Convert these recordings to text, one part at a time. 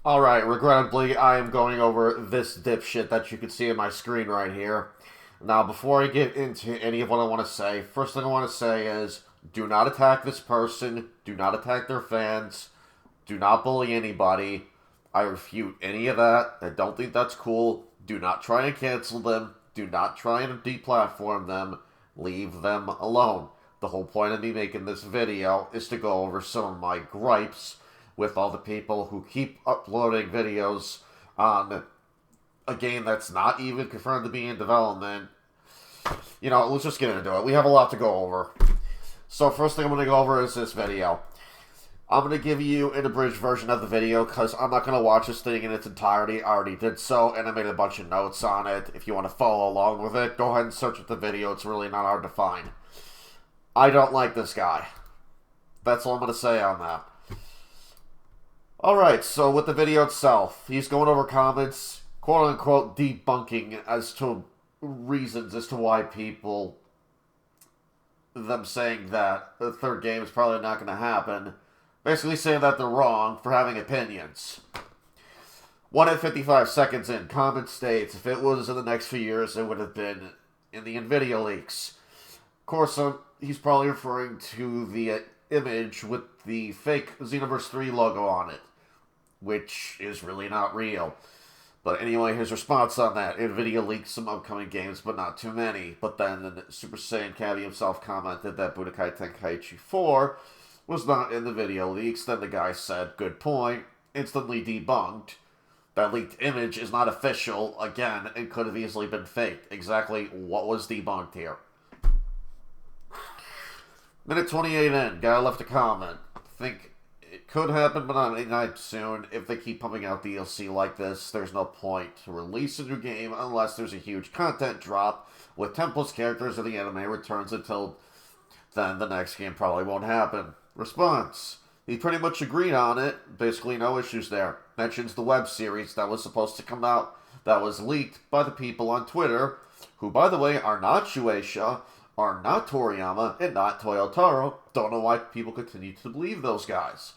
Alright, regrettably, I am going over this dipshit that you can see on my screen right here. Now, before I get into any of what I want to say, first thing I want to say is do not attack this person, do not attack their fans, do not bully anybody. I refute any of that. I don't think that's cool. Do not try and cancel them. Do not try and deplatform them. Leave them alone. The whole point of me making this video is to go over some of my gripes with all the people who keep uploading videos on a game that's not even confirmed to be in development. You know, let's just get into it. We have a lot to go over. So first thing I'm going to go over is this video. I'm going to give you an abridged version of the video because I'm not going to watch this thing in its entirety. I already did so, and I made a bunch of notes on it. If you want to follow along with it, go ahead and search with the video. It's really not hard to find. I don't like this guy. That's all I'm going to say on that. Alright, so with the video itself, he's going over comments, quote-unquote debunking as to reasons as to why people, them saying that the third game is probably not going to happen, basically saying that they're wrong for having opinions. 1 at 55 seconds in, comment states, if it was in the next few years, it would have been in the NVIDIA leaks. Of course, he's probably referring to the image with the fake Xenoverse 3 logo on it, which is really not real. But anyway, his response on that: NVIDIA leaked some upcoming games, but not too many. But then Super Saiyan Cavi himself commented that Budokai Tenkaichi 4 was not in the video leaks. Then the guy said, good point, instantly debunked. That leaked image is not official. Again, it could have easily been faked. Exactly what was debunked here? Minute 28 in, guy left a comment. Think it could happen, but not anytime soon. If they keep pumping out DLC like this, there's no point to release a new game unless there's a huge content drop with 10 plus characters or the anime returns. Until then, the next game probably won't happen. Response: he pretty much agreed on it. Basically no issues there. Mentions the web series that was supposed to come out that was leaked by the people on Twitter, who, by the way, are not Shueisha, are not Toriyama, and not Toyotaro. Don't know why people continue to believe those guys.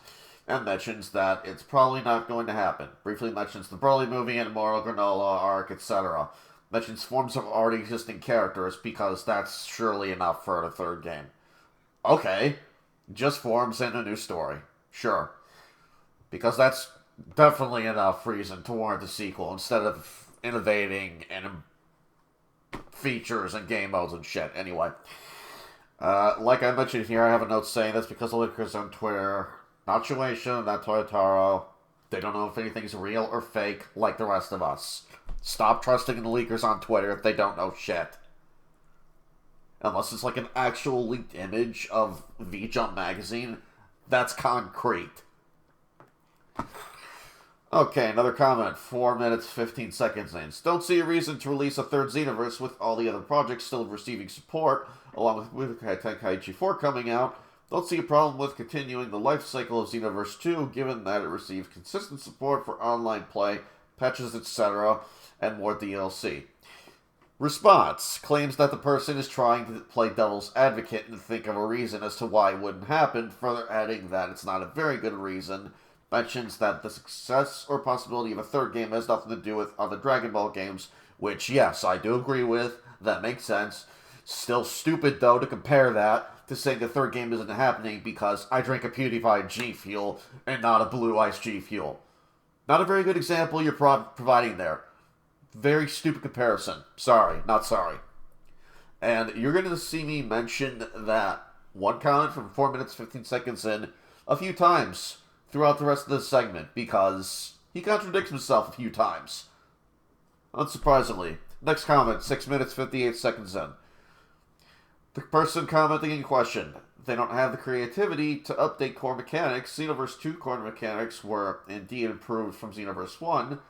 And mentions that it's probably not going to happen. Briefly mentions the Broly movie and Moral Granola arc, etc. Mentions forms of already existing characters because that's surely enough for a third game. Okay, just forms and a new story. Sure. Because that's definitely enough reason to warrant a sequel instead of innovating and features and game modes and shit. Anyway, like I mentioned here, I have a note saying that's because the leakers on Twitter, not Shueisha, not Toyotaro, they don't know if anything's real or fake like the rest of us. Stop trusting the leakers on Twitter if they don't know shit. Unless it's like an actual leaked image of V-Jump magazine, that's concrete. Okay, another comment. 4 minutes, 15 seconds in. Don't see a reason to release a third Xenoverse with all the other projects still receiving support, along with Tenkaichi 4 coming out. Don't see a problem with continuing the life cycle of Xenoverse 2, given that it received consistent support for online play, patches, etc., and more DLC. Response: claims that the person is trying to play devil's advocate and think of a reason as to why it wouldn't happen, further adding that it's not a very good reason. Mentions that the success or possibility of a third game has nothing to do with other Dragon Ball games, which, yes, I do agree with. That makes sense. Still stupid, though, to compare that to saying the third game isn't happening because I drink a PewDiePie G Fuel and not a Blue Ice G Fuel. Not a very good example you're providing there. Very stupid comparison. Sorry, not sorry. And you're going to see me mention that one comment from 4 minutes, 15 seconds in a few times throughout the rest of this segment, because he contradicts himself a few times. Unsurprisingly. Next comment, 6 minutes, 58 seconds in. The person commenting in question: they don't have the creativity to update core mechanics. Xenoverse 2 core mechanics were indeed improved from Xenoverse 1,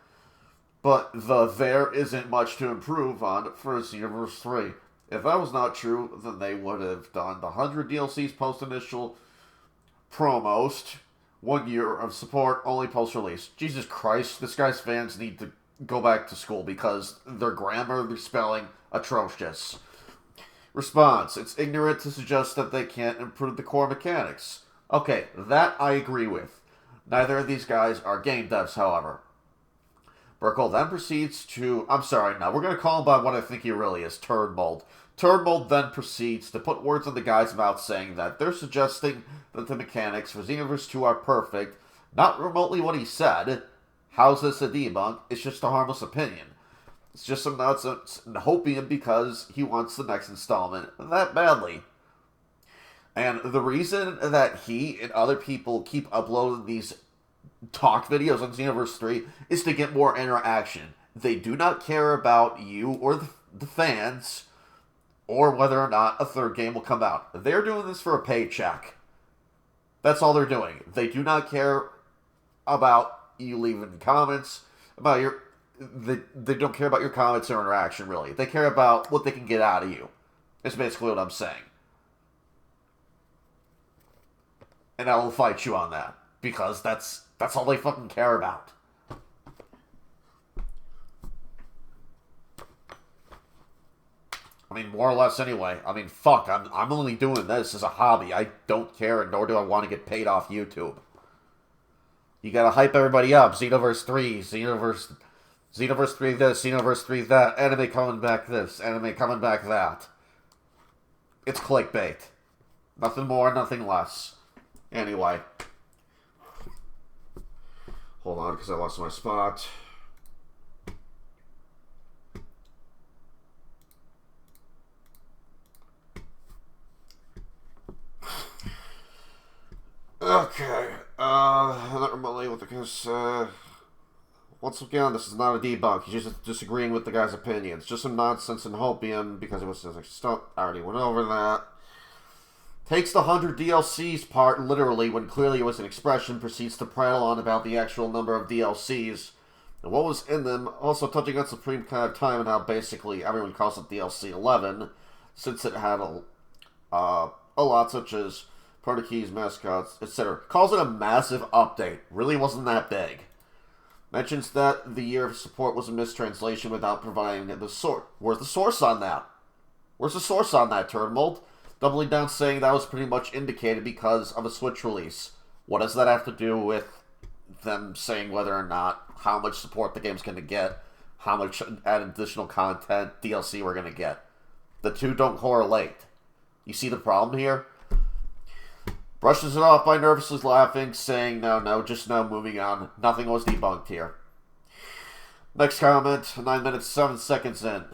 but there isn't much to improve on for Xenoverse 3. If that was not true, then they would have done the 100 DLCs post-initial promos, 1 year of support, only post-release. Jesus Christ, this guy's fans need to go back to school because their grammar, their spelling, atrocious. Response: it's ignorant to suggest that they can't improve the core mechanics. Okay, that I agree with. Neither of these guys are game devs, however. Burcol then proceeds to... I'm sorry, no, we're going to call him by what I think he really is, Turnmold. Turnmold then proceeds to put words in the guy's mouth saying that they're suggesting that the mechanics for Xenoverse 2 are perfect. Not remotely what he said. How's this a debunk? It's just a harmless opinion. It's just some nonsense and hopium because he wants the next installment that badly. And the reason that he and other people keep uploading these talk videos on Xenoverse 3 is to get more interaction. They do not care about you or the fans or whether or not a third game will come out. They're doing this for a paycheck. That's all they're doing. They do not care about you leaving comments, about your... They don't care about your comments or interaction, really. They care about what they can get out of you. That's basically what I'm saying. And I will fight you on that. Because that's all they fucking care about. I mean, more or less anyway. I mean, fuck, I'm only doing this as a hobby. I don't care, nor do I want to get paid off YouTube. You gotta hype everybody up. Xenoverse 3, Xenoverse 3 this, Xenoverse 3 that, anime coming back this, anime coming back that. It's clickbait. Nothing more, nothing less. Anyway. Hold on, because I lost my spot. Okay, not remotely with the case, once again, this is not a debunk. He's just disagreeing with the guy's opinions. Just some nonsense and hopium, because it was just like, stop, I already went over that. Takes the 100 DLCs part literally when clearly it was an expression, proceeds to prattle on about the actual number of DLCs and what was in them, also touching on Supreme kind of time and how basically everyone calls it DLC 11, since it had a lot such as proto-keys, mascots, etc. Calls it a massive update. Really wasn't that big. Mentions that the year of support was a mistranslation without providing the source. Where's the source on that? Where's the source on that, Turnmold? Doubling down saying that was pretty much indicated because of a Switch release. What does that have to do with them saying whether or not, how much support the game's going to get, how much additional content, DLC we're going to get? The two don't correlate. You see the problem here? Brushes it off by nervously laughing, saying, no, just no, moving on. Nothing was debunked here. Next comment, 9 minutes, 7 seconds in.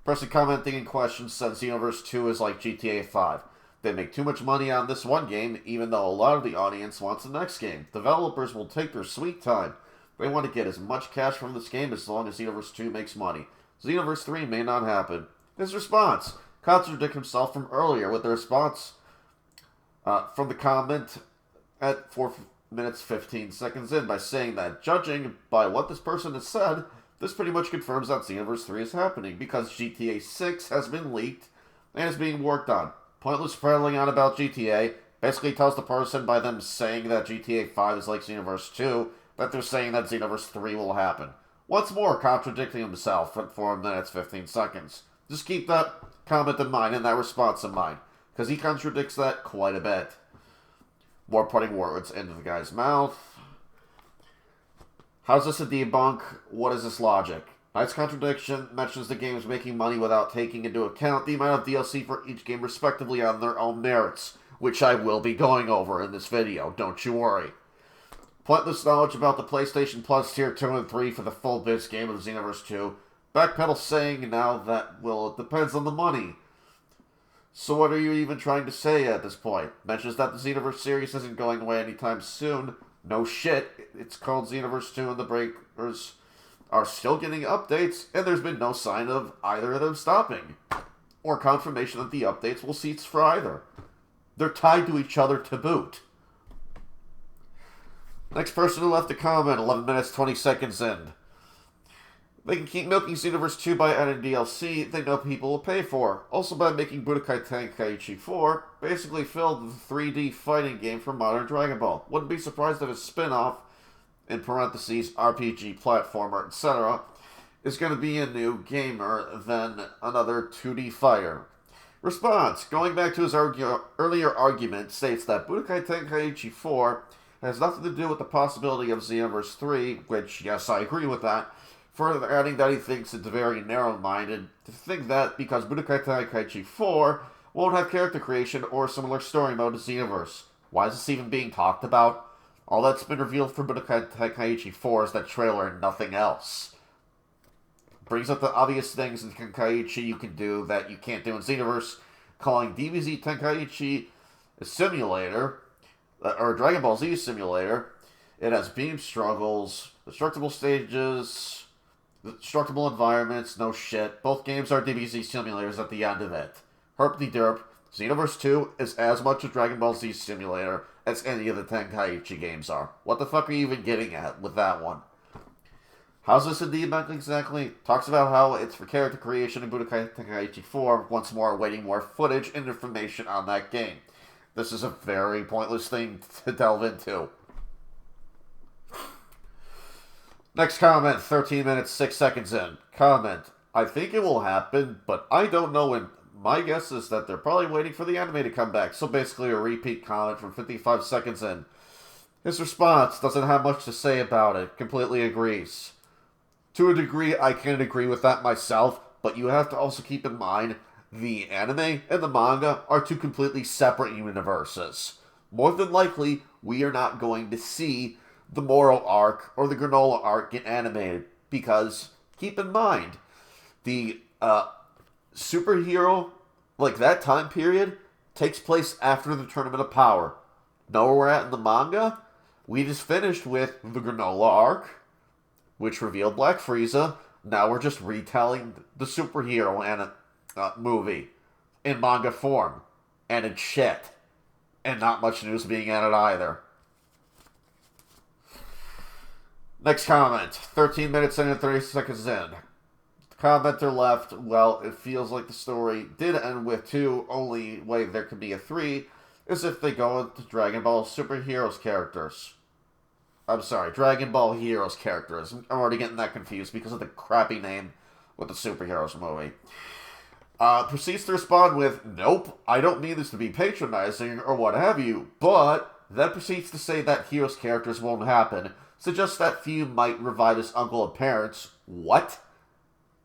Person commenting in question said Xenoverse 2 is like GTA 5. They make too much money on this one game, even though a lot of the audience wants the next game. Developers will take their sweet time. They want to get as much cash from this game as long as Xenoverse 2 makes money. Xenoverse 3 may not happen. His response contradicted himself from earlier with the response from the comment at 4 minutes 15 seconds in by saying that, judging by what this person has said, this pretty much confirms that Xenoverse 3 is happening, because GTA 6 has been leaked and is being worked on. Pointless prattling on about GTA basically tells the person by them saying that GTA 5 is like Xenoverse 2, that they're saying that Xenoverse 3 will happen. Once more, contradicting himself at 4 minutes 15 seconds. Just keep that comment in mind and that response in mind, because he contradicts that quite a bit. More putting words into the guy's mouth. How's this a debunk? What is this logic? Nice contradiction mentions the games making money without taking into account the amount of DLC for each game respectively on their own merits, which I will be going over in this video, don't you worry. Pointless knowledge about the PlayStation Plus Tier 2 and 3 for the full base game of Xenoverse 2. Backpedal saying now that, well, it depends on the money. So what are you even trying to say at this point? Mentions that the Xenoverse series isn't going away anytime soon. No shit, it's called Xenoverse 2 and the Breakers are still getting updates, and there's been no sign of either of them stopping, or confirmation that the updates will cease for either. They're tied to each other to boot. Next person who left a comment, 11 minutes, 20 seconds in. They can keep milking Xenoverse 2 by adding DLC they know people will pay for. Also by making Budokai Tenkaichi 4 basically filled the 3D fighting game from modern Dragon Ball. Wouldn't be surprised if a spin-off, in parentheses, RPG, platformer, etc., is going to be a new gamer than another 2D fighter. Response, going back to his earlier argument, states that Budokai Tenkaichi 4 It has nothing to do with the possibility of Xenoverse 3, which, yes, I agree with that. Further adding that he thinks it's very narrow-minded to think that because Budokai Tenkaichi 4 won't have character creation or similar story mode to Xenoverse. Why is this even being talked about? All that's been revealed for Budokai Tenkaichi 4 is that trailer and nothing else. Brings up the obvious things in Tenkaichi you can do that you can't do in Xenoverse, calling DBZ Tenkaichi a simulator, or Dragon Ball Z simulator. It has beam struggles, destructible stages, destructible environments, no shit. Both games are DBZ simulators at the end of it. Herp-de-derp, Xenoverse 2 is as much a Dragon Ball Z simulator as any of the Tenkaichi games are. What the fuck are you even getting at with that one? How's this in Debunking exactly? Talks about how it's for character creation in Budokai Tenkaichi 4, once more awaiting more footage and information on that game. This is a very pointless thing to delve into. Next comment, 13 minutes, 6 seconds in. Comment, I think it will happen, but I don't know when. My guess is that they're probably waiting for the anime to come back, so basically a repeat comment from 55 seconds in. His response doesn't have much to say about it, completely agrees. To a degree, I can agree with that myself, but you have to also keep in mind the anime and the manga are two completely separate universes. More than likely, we are not going to see the Moro arc or the Granola arc get animated, because, keep in mind, the superhero, like that time period, takes place after the Tournament of Power. Know where we're at in the manga? We just finished with the Granola arc, which revealed Black Frieza. Now we're just retelling the superhero movie in manga form. And it's shit. And not much news being added either. Next comment. 13 minutes and 30 seconds in. Commenter left, well, it feels like the story did end with 2. Only way there could be a 3 is if they go into Dragon Ball Superheroes characters. I'm sorry, Dragon Ball Heroes characters. I'm already getting that confused because of the crappy name with the Superheroes movie. Proceeds to respond with, nope, I don't mean this to be patronizing or what have you, but then proceeds to say that Heroes characters won't happen, suggests that few might revive his uncle and parents. What?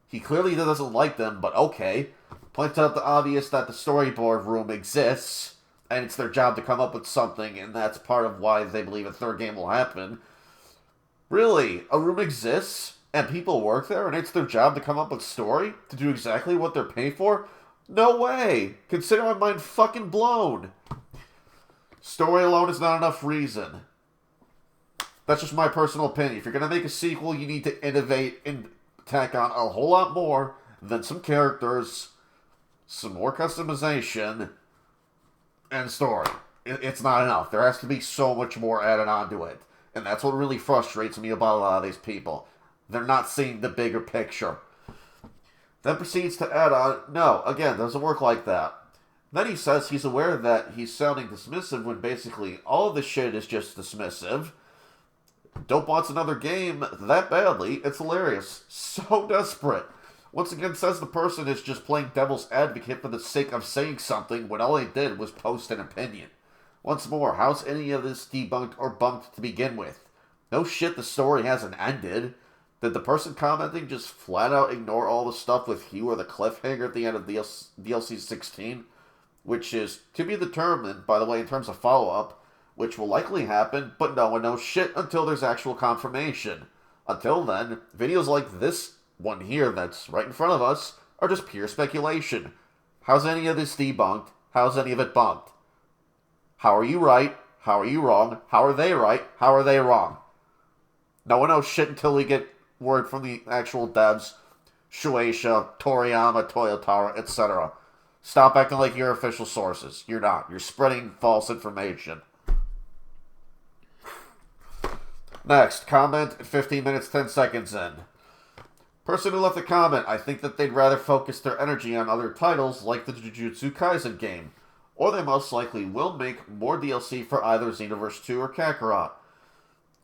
He clearly doesn't like them, but okay. Points out the obvious that the storyboard room exists, and it's their job to come up with something, and that's part of why they believe a third game will happen. Really? A room exists, and people work there, and it's their job to come up with story? To do exactly what they're paid for? No way! Consider my mind fucking blown! Story alone is not enough reason. That's just my personal opinion. If you're going to make a sequel, you need to innovate and tack on a whole lot more than some characters, some more customization, and story. It's not enough. There has to be so much more added on to it. And that's what really frustrates me about a lot of these people. They're not seeing the bigger picture. Then proceeds to add on, no, again, doesn't work like that. Then he says he's aware that he's sounding dismissive when basically all of the shit is just dismissive. Dope wants another game that badly. It's hilarious. So desperate. Once again says the person is just playing devil's advocate for the sake of saying something when all they did was post an opinion. Once more, how's any of this debunked or bumped to begin with? No shit, the story hasn't ended. Did the person commenting just flat out ignore all the stuff with Hugh or the cliffhanger at the end of DLC 16? Which is to be determined, by the way, in terms of follow-up, which will likely happen, but no one knows shit until there's actual confirmation. Until then, videos like this one here that's right in front of us are just pure speculation. How's any of this debunked? How's any of it bumped? How are you right? How are you wrong? How are they right? How are they wrong? No one knows shit until we get word from the actual devs, Shueisha, Toriyama, Toyotaro, etc. Stop acting like you're official sources. You're not. You're spreading false information. Next, comment 15 minutes, 10 seconds in. Person who left the comment, I think that they'd rather focus their energy on other titles like the Jujutsu Kaisen game, or they most likely will make more DLC for either Xenoverse 2 or Kakarot.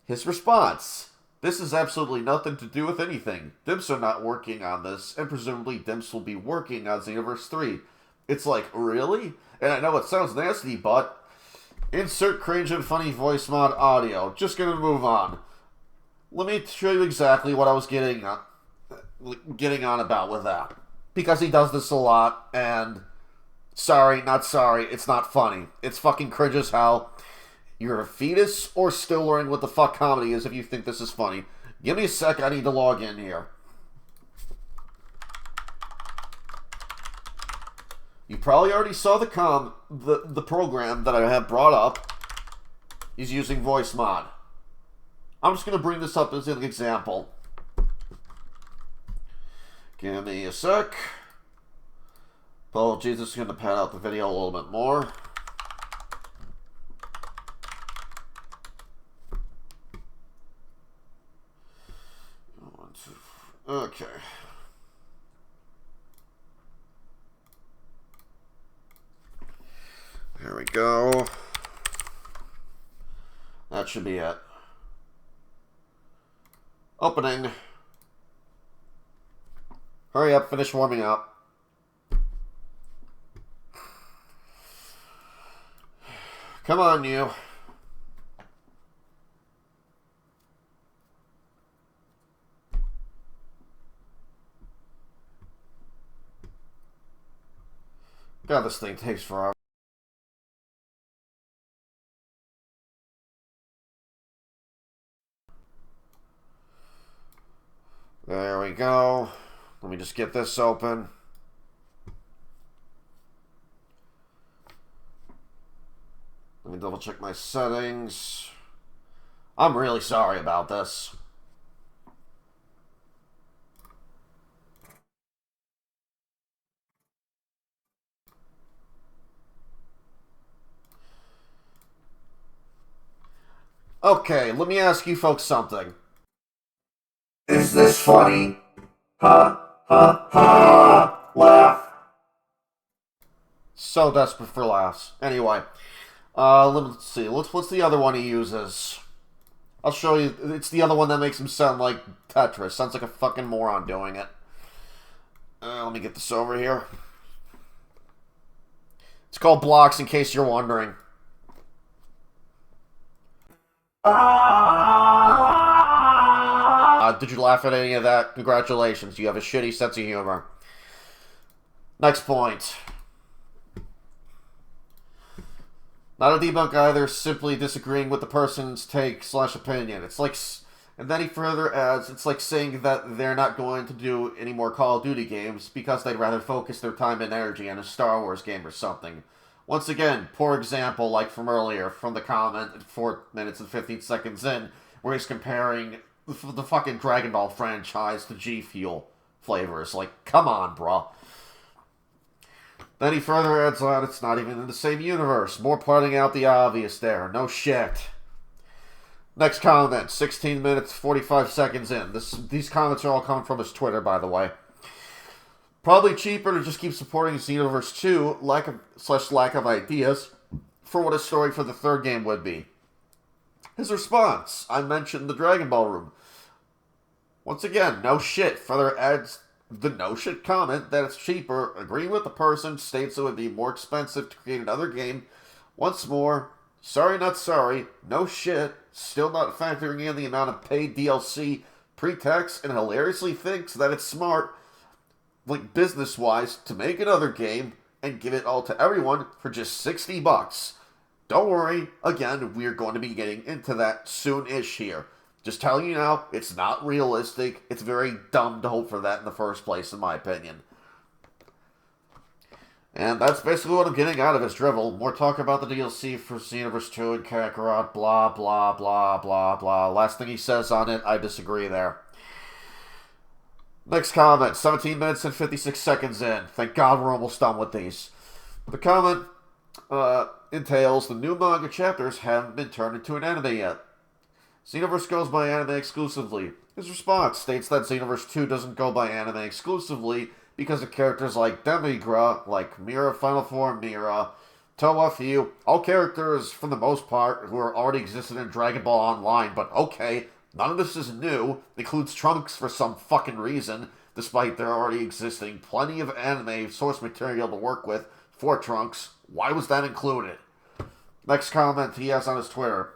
His response, this has absolutely nothing to do with anything. Dimps are not working on this, and presumably Dimps will be working on Xenoverse 3. It's like, really? And I know it sounds nasty, but Insert cringe and funny voice mod audio. Just gonna move on. Let me show you exactly what I was getting on about with that. Because he does this a lot, and sorry, not sorry, it's not funny. It's fucking cringe as hell. You're a fetus or still learning what the fuck comedy is if you think this is funny. Give me a sec, I need to log in here. You probably already saw the program that I have brought up is using voice mod. I'm just going to bring this up as an example. Give me a sec. Apologies, just going to pad out the video a little bit more. Okay. There we go. That should be it. Opening. Hurry up, finish warming up. Come on, you. God, this thing takes forever. There we go. Let me just get this open. Let me double check my settings. I'm really sorry about this. Okay, let me ask you folks something. Is this funny? Ha, ha, ha! Laugh. So desperate for laughs. Anyway, let's see. What's the other one he uses? I'll show you. It's the other one that makes him sound like Tetris. Sounds like a fucking moron doing it. Let me get this over here. It's called Blocks, in case you're wondering. Did you laugh at any of that? Congratulations, you have a shitty sense of humor. Next point. Not a debunk either, simply disagreeing with the person's take/opinion. It's like, and then he further adds, it's like saying that they're not going to do any more Call of Duty games because they'd rather focus their time and energy on a Star Wars game or something. Once again, poor example like from earlier, from the comment at 4 minutes and 15 seconds in, where he's comparing the fucking Dragon Ball franchise to G Fuel flavors. Like, come on, bruh. Then he further adds on, it's not even in the same universe. More pointing out the obvious there. No shit. Next comment, 16 minutes, 45 seconds in. These comments are all coming from his Twitter, by the way. Probably cheaper to just keep supporting Xenoverse 2, lack of ideas for what a story for the third game would be. His response, I mentioned the Dragon Ball room. Once again, no shit. Further adds the no shit comment that it's cheaper, agreeing with the person, states it would be more expensive to create another game. Once more, sorry not sorry, no shit, still not factoring in the amount of paid DLC, pre-tax, and hilariously thinks that it's smart, like business-wise, to make another game and give it all to everyone for just $60. Don't worry, again, we're going to be getting into that soon-ish here. Just telling you now, it's not realistic. It's very dumb to hope for that in the first place, in my opinion. And that's basically what I'm getting out of his drivel. More talk about the DLC for Xenoverse 2 and Kakarot, blah, blah, blah, blah, blah. Last thing he says on it, I disagree there. Next comment, 17 minutes and 56 seconds in. Thank God we're almost done with these. The comment entails the new manga chapters haven't been turned into an anime yet. Xenoverse goes by anime exclusively. His response states that Xenoverse 2 doesn't go by anime exclusively because of characters like Demigra, like Mira, Final Form Mira, Towa Fu, all characters, for the most part, who are already existed in Dragon Ball Online, but okay, none of this is new, includes Trunks for some fucking reason, despite there already existing plenty of anime source material to work with for Trunks. Why was that included? Next comment he has on his Twitter.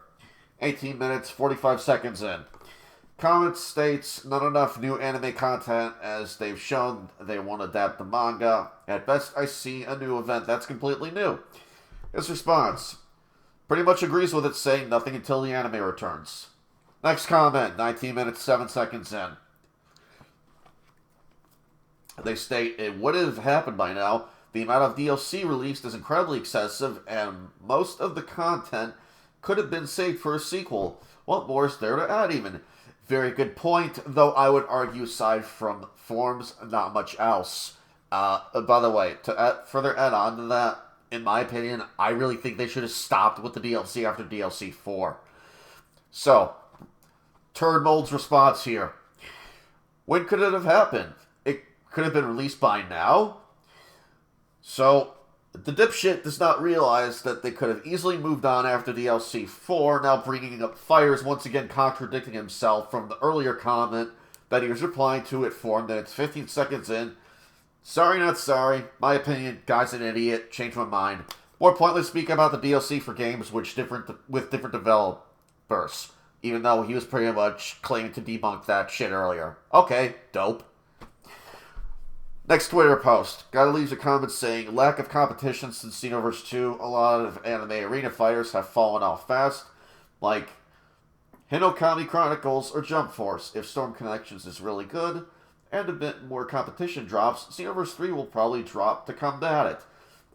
18 minutes, 45 seconds in. Comment states, not enough new anime content as they've shown they won't adapt the manga. At best, I see a new event that's completely new. His response pretty much agrees with it, saying nothing until the anime returns. Next comment, 19 minutes, 7 seconds in. They state it would have happened by now. The amount of DLC released is incredibly excessive, and most of the content could have been saved for a sequel. What more is there to add even? Very good point, though I would argue aside from forms, not much else. By the way, to further add on to that, in my opinion, I really think they should have stopped with the DLC after DLC 4. So, Turd Mold's response here. When could it have happened? It could have been released by now? So, the dipshit does not realize that they could have easily moved on after DLC 4, now bringing up fires, once again contradicting himself from the earlier comment that he was replying to at 4 minutes, 15 seconds in. Sorry, not sorry. My opinion, guy's an idiot. Changed my mind. More pointless speak about the DLC for games with different developers, even though he was pretty much claiming to debunk that shit earlier. Okay, dope. Next Twitter post. Guy leaves a comment saying, lack of competition since Xenoverse 2. A lot of anime arena fighters have fallen off fast, like Hinokami Chronicles or Jump Force. If Storm Connections is really good, and a bit more competition drops, Xenoverse 3 will probably drop to combat it.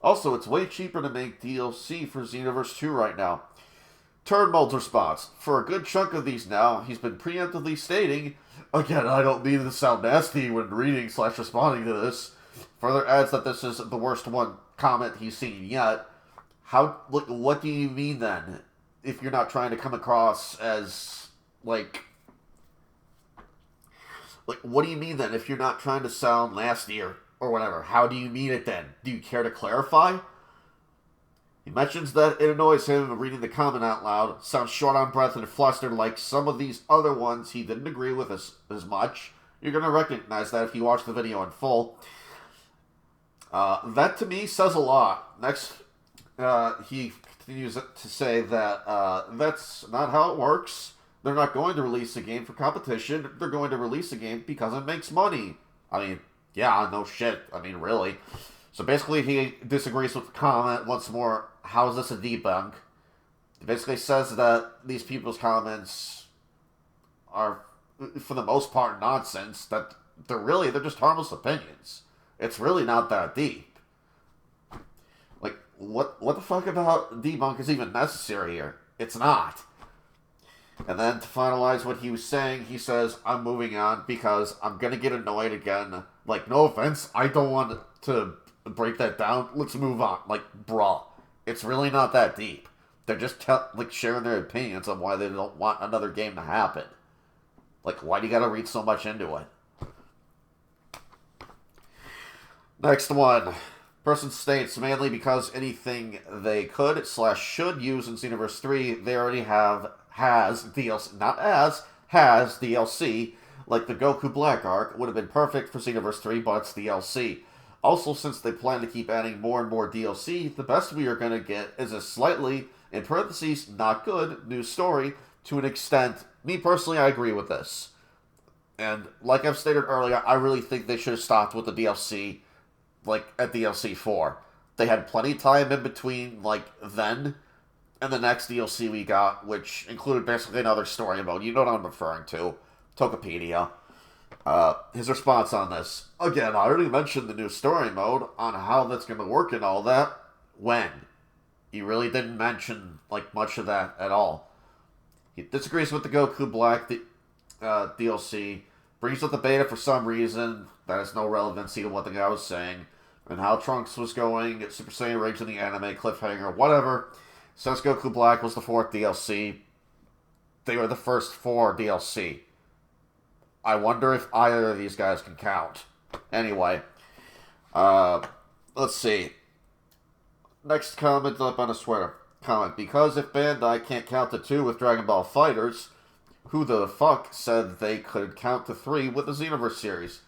Also, it's way cheaper to make DLC for Xenoverse 2 right now. Turd Mold's response. For a good chunk of these now, he's been preemptively stating, again, I don't mean to sound nasty when reading/responding to this. Further adds that this is the worst comment he's seen yet. What do you mean then? If you're not trying to come across as, what do you mean then if you're not trying to sound nasty or whatever? How do you mean it then? Do you care to clarify? He mentions that it annoys him reading the comment out loud, sounds short on breath and flustered like some of these other ones he didn't agree with as much. You're going to recognize that if you watch the video in full. That to me says a lot. Next, he continues to say that that's not how it works. They're not going to release a game for competition. They're going to release a game because it makes money. I mean, yeah, no shit. I mean, really. So basically, he disagrees with the comment once more. How is this a debunk? He basically says that these people's comments are, for the most part, nonsense. That they're just harmless opinions. It's really not that deep. What the fuck about debunk is even necessary here? It's not. And then to finalize what he was saying, he says, I'm moving on because I'm going to get annoyed again. No offense, I don't want to break that down. Let's move on. Bruh. It's really not that deep. They're just sharing their opinions on why they don't want another game to happen. Why do you gotta read so much into it? Next one. Person states, mainly because anything they could/should use in Xenoverse 3, they already has DLC, has DLC, like the Goku Black arc, would have been perfect for Xenoverse 3, but it's DLC. Also, since they plan to keep adding more and more DLC, the best we are going to get is a slightly, in parentheses, not good, new story, to an extent. Me personally, I agree with this. And like I've stated earlier, I really think they should have stopped with the DLC, at DLC 4. They had plenty of time in between, then and the next DLC we got, which included basically another story mode. You know what I'm referring to. Tokopedia. His response on this. Again, I already mentioned the new story mode on how that's going to work and all that. When? He really didn't mention, much of that at all. He disagrees with the Goku Black DLC. Brings up the beta for some reason. That has no relevancy to what the guy was saying. And how Trunks was going, Super Saiyan Rage in the anime, cliffhanger, whatever. Says Goku Black was the 4th DLC. They were the first 4 DLC. I wonder if either of these guys can count. Anyway. Let's see. Next comment up on a Twitter. Comment. Because if Bandai can't count to 2 with Dragon Ball FighterZ, who the fuck said they could count to 3 with the Xenoverse series?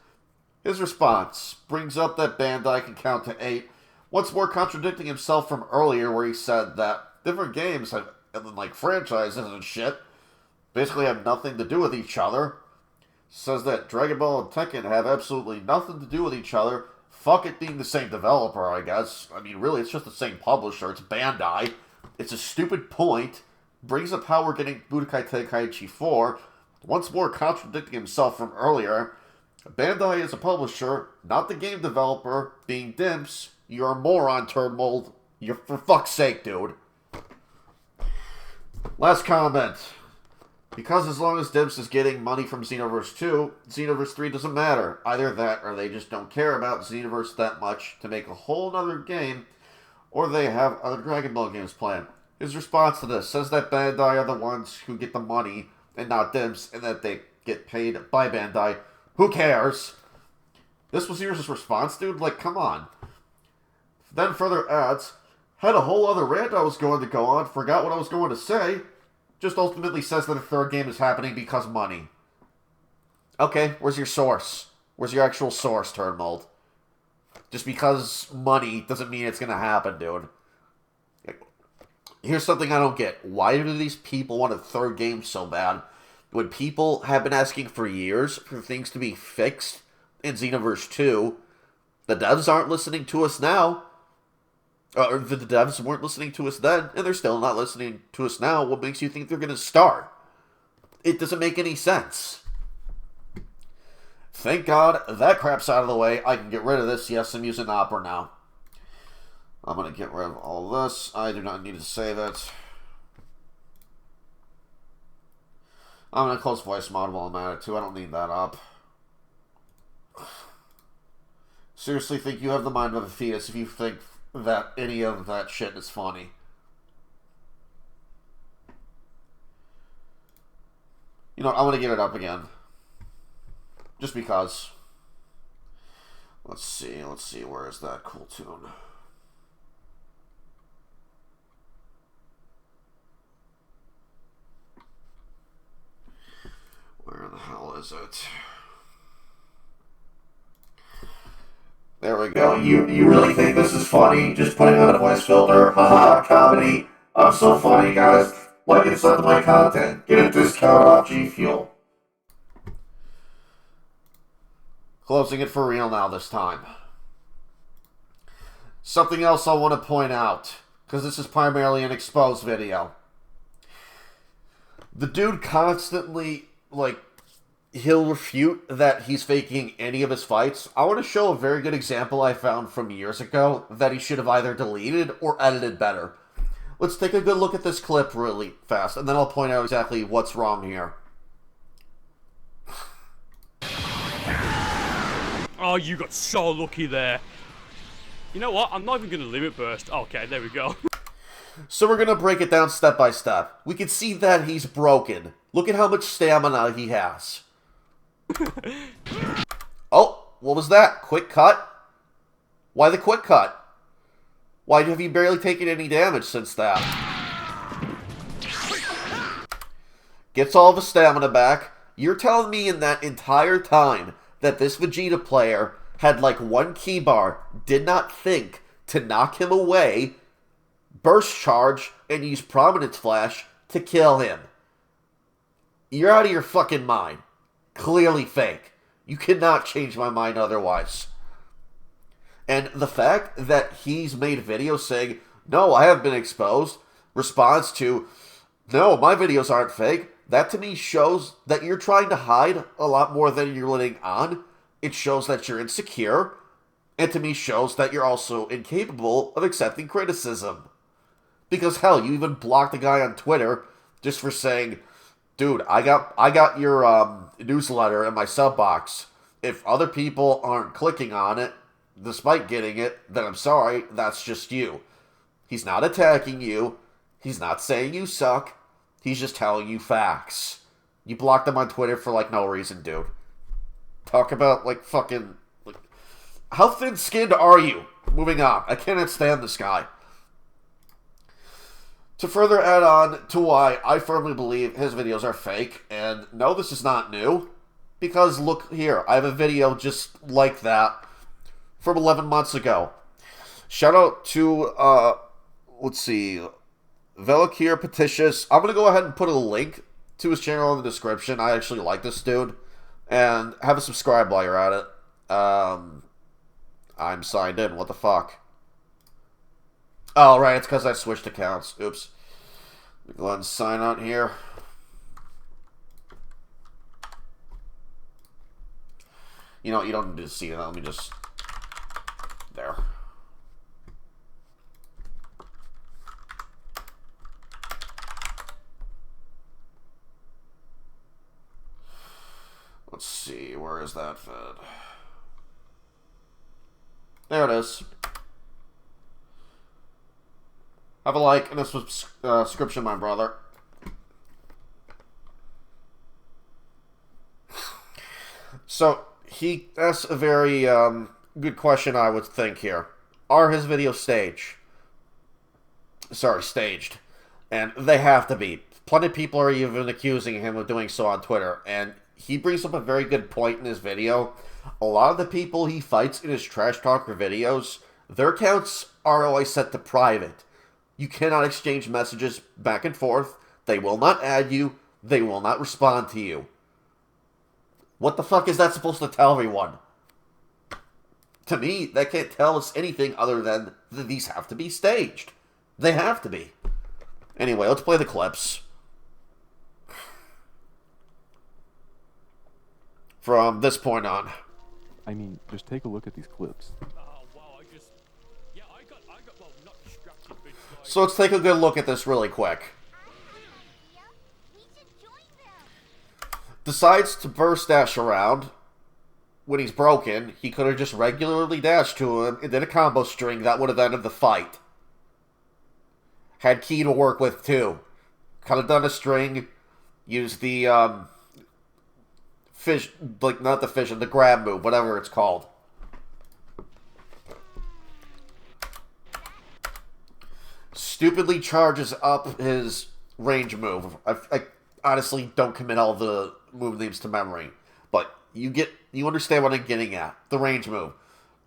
His response brings up that Bandai can count to 8, once more contradicting himself from earlier where he said that different games have, and then like franchises and shit, basically have nothing to do with each other. Says that Dragon Ball and Tekken have absolutely nothing to do with each other. Fuck it being the same developer, I guess. I mean, really, it's just the same publisher. It's Bandai. It's a stupid point. Brings up how we're getting Budokai Tenkaichi 4. Once more contradicting himself from earlier. Bandai is a publisher, not the game developer. Being Dimps, you're a moron, turd mold. You're for fuck's sake, dude. Last comment. Because as long as Dimps is getting money from Xenoverse 2, Xenoverse 3 doesn't matter. Either that, or they just don't care about Xenoverse that much to make a whole other game, or they have other Dragon Ball games planned. His response to this says that Bandai are the ones who get the money, and not Dimps, and that they get paid by Bandai. Who cares? This was yours response, dude? Like, come on. Then further adds, had a whole other rant I was going to go on, forgot what I was going to say. Just ultimately says that a third game is happening because money. Okay, where's your source? Where's your actual source, turd mold? Just because money doesn't mean it's going to happen, dude. Here's something I don't get. Why do these people want a third game so bad when people have been asking for years for things to be fixed in Xenoverse 2? The devs aren't listening to us now. Or the devs weren't listening to us then, and they're still not listening to us now. What makes you think they're going to start? It doesn't make any sense. Thank God that crap's out of the way. I can get rid of this. Yes, I'm using Opera now. I'm going to get rid of all this. I do not need to save it. I'm going to close voice mod while I'm at it, too. I don't need that up. Seriously think you have the mind of a fetus if you think that any of that shit is funny. You know, I'm going to get it up again. Just because. Let's see, where is that cool tune? Where the hell is it? There we go. You really think this is funny? Just putting on a voice filter? Haha, comedy. I'm so funny, guys. Like and sub to my content. Get a discount off G Fuel. Closing it for real now this time. Something else I want to point out, because this is primarily an exposed video. The dude constantly, he'll refute that he's faking any of his fights. I want to show a very good example I found from years ago that he should have either deleted or edited better. Let's take a good look at this clip really fast, and then I'll point out exactly what's wrong here. Oh, you got so lucky there. You know what? I'm not even going to limit burst. Okay, there we go. So we're going to break it down step by step. We can see that he's broken. Look at how much stamina he has. Oh, what was that? Quick cut? Why the quick cut? Why have you barely taken any damage since that? Gets all the stamina back. You're telling me in that entire time that this Vegeta player had one key bar, did not think to knock him away, burst charge, and use Prominence Flash to kill him. You're out of your fucking mind. Clearly fake. You cannot change my mind otherwise. And the fact that he's made videos saying, no, I haven't been exposed, responds to, no, my videos aren't fake, that to me shows that you're trying to hide a lot more than you're letting on. It shows that you're insecure, and to me shows that you're also incapable of accepting criticism. Because hell, you even blocked a guy on Twitter just for saying, dude, I got your newsletter in my sub box. If other people aren't clicking on it, despite getting it, then I'm sorry, that's just you. He's not attacking you. He's not saying you suck. He's just telling you facts. You blocked him on Twitter for no reason, dude. Talk about fucking how thin-skinned are you? Moving on. I cannot stand this guy. To further add on to why I firmly believe his videos are fake, and no, this is not new, because look here, I have a video just like that from 11 months ago. Shout out to, let's see, Velakir Petitious. I'm going to go ahead and put a link to his channel in the description. I actually like this dude. And have a subscribe while you're at it. I'm signed in. What the fuck? Oh, right. It's because I switched accounts. Oops. Let me go ahead and sign on here. You know, you don't need to see it. Let me just... There. Let's see. Where is that fed? There it is. Have a like and a subscription, my brother. So, he asks a very good question, I would think, here. Are his videos staged? And they have to be. Plenty of people are even accusing him of doing so on Twitter. And he brings up a very good point in his video. A lot of the people he fights in his Trash Talker videos, their accounts are always set to private. You cannot exchange messages back and forth. They will not add you. They will not respond to you. What the fuck is that supposed to tell everyone? To me, that can't tell us anything other than that these have to be staged. They have to be. Anyway, let's play the clips. From this point on. I mean, just take a look at these clips. So let's take a good look at this really quick. Decides to burst dash around. When he's broken, he could have just regularly dashed to him and did a combo string that would have ended the fight. Had Ki to work with too. Could have done a string, used the fish, like not the fission, the grab move, whatever it's called. Stupidly charges up his range move. I honestly don't commit all the move names to memory, but you understand what I'm getting at. The range move.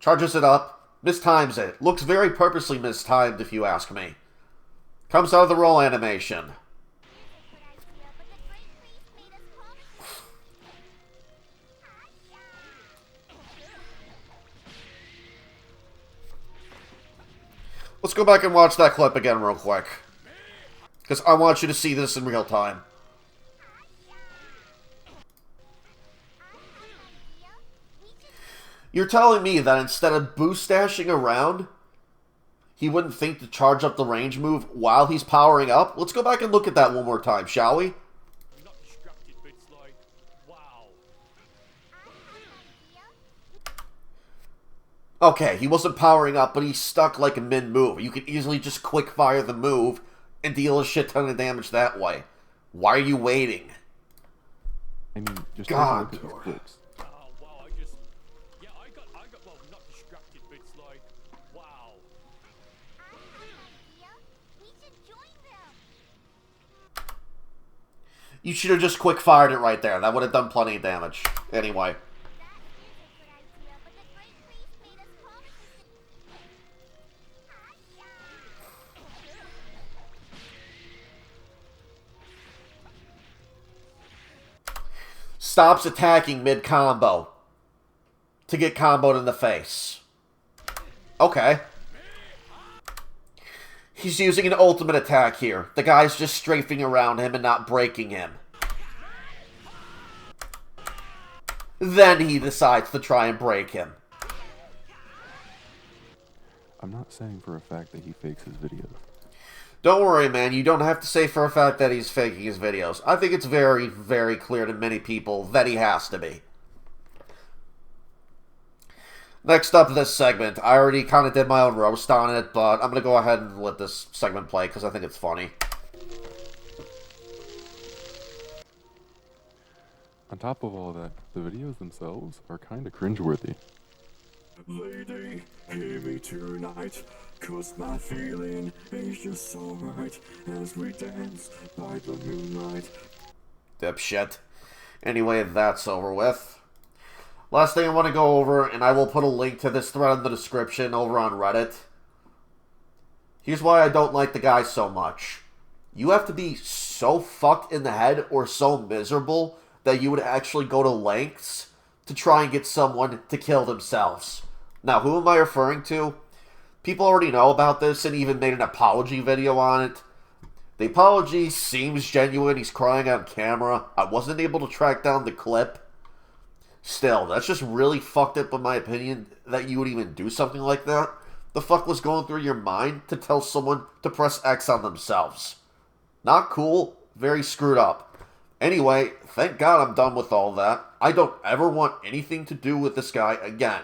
Charges it up, mistimes it. Looks very purposely mistimed if you ask me. Comes out of the roll animation. Let's go back and watch that clip again real quick. Because I want you to see this in real time. You're telling me that instead of boost dashing around, he wouldn't think to charge up the range move while he's powering up? Let's go back and look at that one more time, shall we? Okay, he wasn't powering up, but he's stuck like a mid-move. You could easily just quick-fire the move and deal a shit ton of damage that way. Why are you waiting? I mean, just God. take a look at these clips. You should have just quick-fired it right there. That would have done plenty of damage. Anyway. Stops attacking mid-combo to get comboed in the face. Okay. He's using an ultimate attack here. The guy's just strafing around him and not breaking him. Then he decides to try and break him. I'm not saying for a fact that he fakes his videos. Don't worry, man. You don't have to say for a fact that he's faking his videos. I think it's very, very clear to many people that he has to be. Next up, this segment. I already kind of did my own roast on it, but I'm going to go ahead and let this segment play because I think it's funny. On top of all that, the videos themselves are kind of cringeworthy. Lady, hear me tonight, 'cause my feeling is just so right as we dance by the moonlight. Dipshit. Anyway, that's over with. Last thing I want to go over, and I will put a link to this thread in the description over on Reddit. Here's why I don't like the guy so much. You have to be so fucked in the head or so miserable that you would actually go to lengths to try and get someone to kill themselves. Now, who am I referring to? People already know about this and even made an apology video on it. The apology seems genuine. He's crying on camera. I wasn't able to track down the clip. Still, that's just really fucked up in my opinion that you would even do something like that. The fuck was going through your mind to tell someone to press X on themselves? Not cool. Very screwed up. Anyway, thank God I'm done with all that. I don't ever want anything to do with this guy again.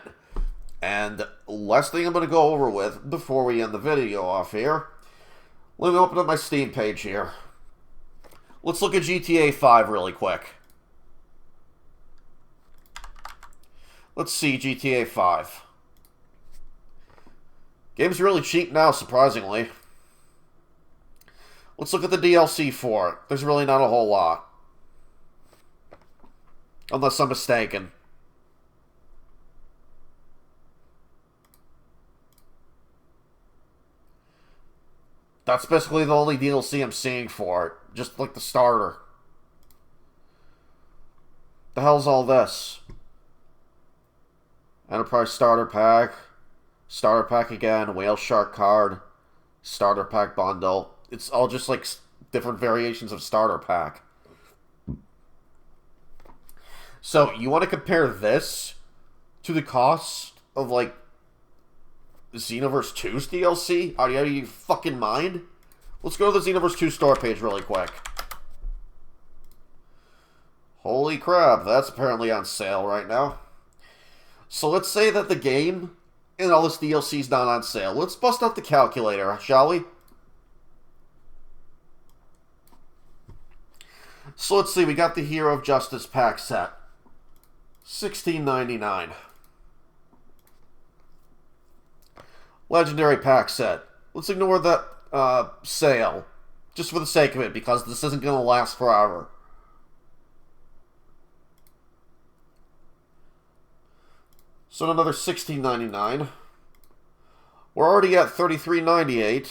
And last thing I'm going to go over with before we end the video off here. Let me open up my Steam page here. Let's look at GTA 5 really quick. Let's see GTA 5. Game's really cheap now, surprisingly. Let's look at the DLC for it. There's really not a whole lot. Unless I'm mistaken. That's basically the only DLC I'm seeing for it. Just like the starter. The hell's all this? Enterprise Starter Pack. Starter Pack again. Whale Shark Card. Starter Pack Bundle. It's all just like different variations of Starter Pack. So, you want to compare this to the cost of like Xenoverse 2's DLC? Are you out of your fucking mind? Let's go to the Xenoverse 2 store page really quick. Holy crap, that's apparently on sale right now. So let's say that the game and all this DLC is not on sale. Let's bust out the calculator, shall we? So let's see, we got the Hero of Justice pack set. $16.99. Legendary pack set. Let's ignore that sale. Just for the sake of it, because this isn't going to last forever. So another $16.99. We're already at $33.98.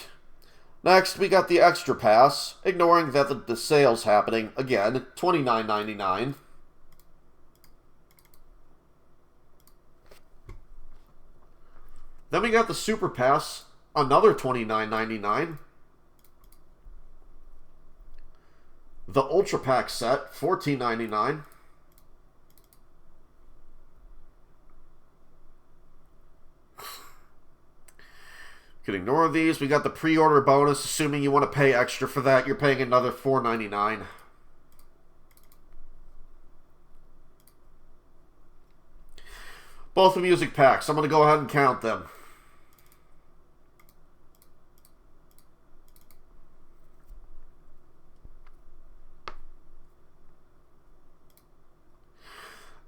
Next, we got the Extra Pass, ignoring that the sale's happening again, $29.99. Then we got the Super Pass, another $29.99. The Ultra Pack set, $14.99. Could ignore these. We got the pre-order bonus, assuming you want to pay extra for that. You're paying another $4.99. Both the music packs. I'm going to go ahead and count them.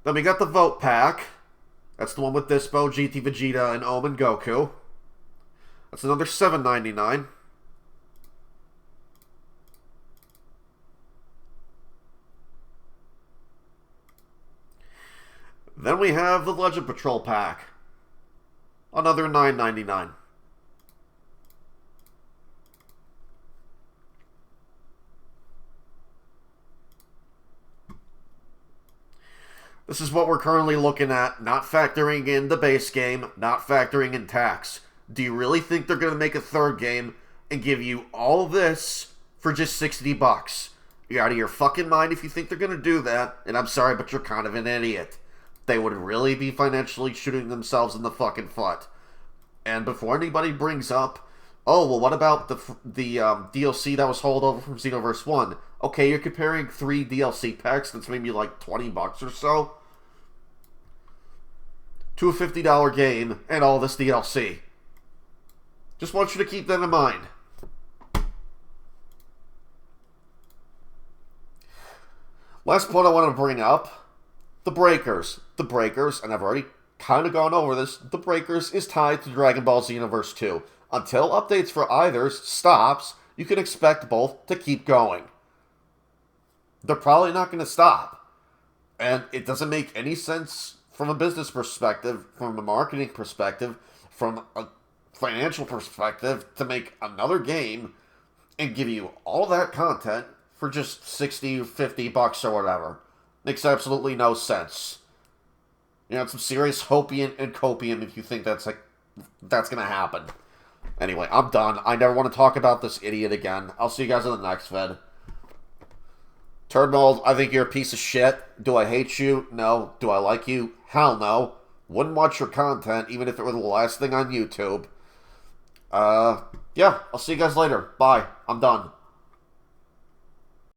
Then we got the Vote Pack. That's the one with Dispo, GT Vegeta, and Omen Goku. That's another $7.99. Then we have the Legend Patrol Pack. Another $9.99. This is what we're currently looking at, not factoring in the base game, not factoring in tax. Do you really think they're going to make a third game and give you all this for just $60? You're out of your fucking mind if you think they're going to do that, and I'm sorry, but you're kind of an idiot. They would really be financially shooting themselves in the fucking foot. And before anybody brings up, oh, well, what about the DLC that was holdover from Xenoverse 1? Okay, you're comparing 3 DLC packs that's maybe like $20 or so to a $50 game and all this DLC. Just want you to keep that in mind. Last point I want to bring up, the Breakers. The Breakers, and I've already kind of gone over this, the Breakers is tied to Dragon Ball Xenoverse 2. Until updates for either stops, you can expect both to keep going. They're probably not going to stop. And it doesn't make any sense from a business perspective, from a marketing perspective, from a financial perspective, to make another game and give you all that content for just 60, 50 bucks or whatever. Makes absolutely no sense. You know, some serious hopium and copium if you think that's gonna happen. Anyway, I'm done. I never want to talk about this idiot again. I'll see you guys in the next vid. Turnmold, I think you're a piece of shit. Do I hate you? No. Do I like you? Hell no. Wouldn't watch your content, even if it were the last thing on YouTube. Yeah, I'll see you guys later. Bye. I'm done.